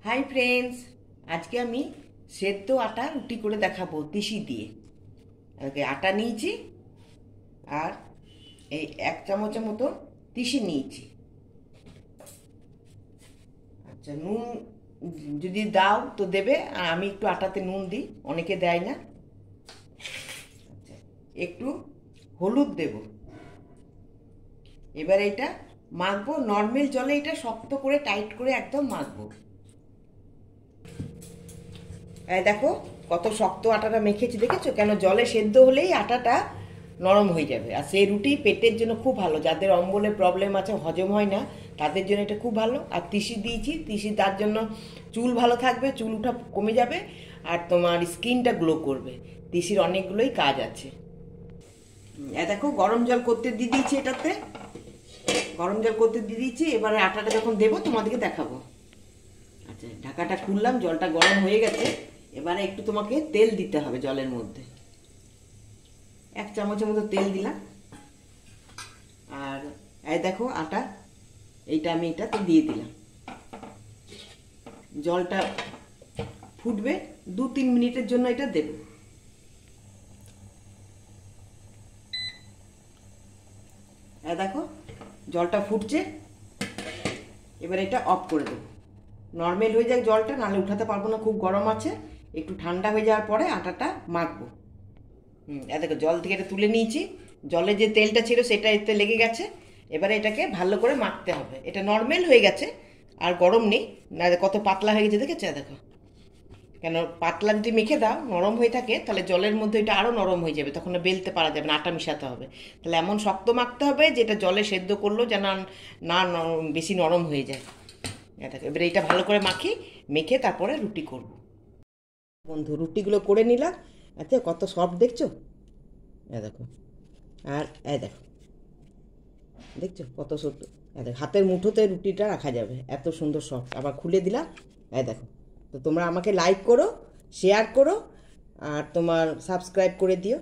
Hi friends, আজকে আমি সেদ্ধ আটা রুটি করে দেখাবো তিসি দিয়ে। আটা নিয়েছি আর এই 1 চামচের মতো তিসি নিয়েছি। আচ্ছা, নুন যদি দাও তো দেবে, আর আমি একটু আটাতে নুন দিই, অনেকে দেয় না। আচ্ছা, একটু হলুদ দেব। এবার এটা মাখবো নর্মাল জলে, এটা শক্ত করে টাইট করে একদম মাখবো। দেখো কত শক্ত আটাটা মেখেছি, দেখেছো? কেন, জলে সেদ্ধ হলেই আটাটা নরম হয়ে যাবে। আর সেই রুটি পেটের জন্য খুব ভালো, যাদের অম্বলের প্রবলেম আছে, হজম হয় না, তাদের জন্য এটা খুব ভালো। আর তিসি দিয়েছি, তিসি তার জন্য চুল ভালো থাকবে, চুল উঠা কমে যাবে, আর তোমার স্কিনটা গ্লো করবে। তিসির অনেকগুলোই কাজ আছে। দেখো গরম জল করতে দিয়ে দিয়েছি, এটাতে গরম জল করতে দিয়ে দিয়েছি। এবারে আটাটা যখন দেবো তোমাদেরকে দেখাবো। আচ্ছা, ঢাকাটা খুললাম, জলটা গরম হয়ে গেছে। এবারে একটু তোমাকে তেল দিতে হবে জলের মধ্যে। 1 চামচের মতো তেল দিলাম। আর এই দেখো আটা, এইটা আমি এটাতে দিয়ে দিলাম। জলটা ফুটবে, 2-3 মিনিটের জন্য এটা দেব। দেখো জলটা ফুটছে, এবার এটা অফ করে দেবো। নর্মাল হয়ে যায় জলটা, নাহলে উঠাতে পারবো না, খুব গরম আছে। একটু ঠান্ডা হয়ে যাওয়ার পরে আটাটা মাখবো। দেখো জল থেকে এটা তুলে নিয়েছি, জলে যে তেলটা ছিল সেটা এতে লেগে গেছে। এবারে এটাকে ভালো করে মাখতে হবে। এটা নর্মাল হয়ে গেছে, আর গরম নেই, না কত পাতলা হয়ে গেছে, দেখেছো? দেখো, কেন পাতলা যদি মেখে দাও, নরম হয়ে থাকে, তাহলে জলের মধ্যে এটা আরও নরম হয়ে যাবে, তখন বেলতে পারা যাবে না, আটা মিশাতে হবে। তাহলে এমন শক্ত মাখতে হবে যেটা জলে সেদ্ধ করলো যেন না বেশি নরম হয়ে যায়। দেখো এবারে এটা ভালো করে মেখে তারপরে রুটি করব। বন্ধু, রুটিগুলো করে নিলাম। আচ্ছা, কত সফট দেখছো? দেখো, আর দেখো, দেখছো কত সফট? দেখো হাতের মুঠোতে রুটিটা রাখা যাবে, এত সুন্দর সফট। আবার খুলে দিলাম। দেখো, তো তোমরা আমাকে লাইক করো, শেয়ার করো, আর তোমার সাবস্ক্রাইব করে দিও।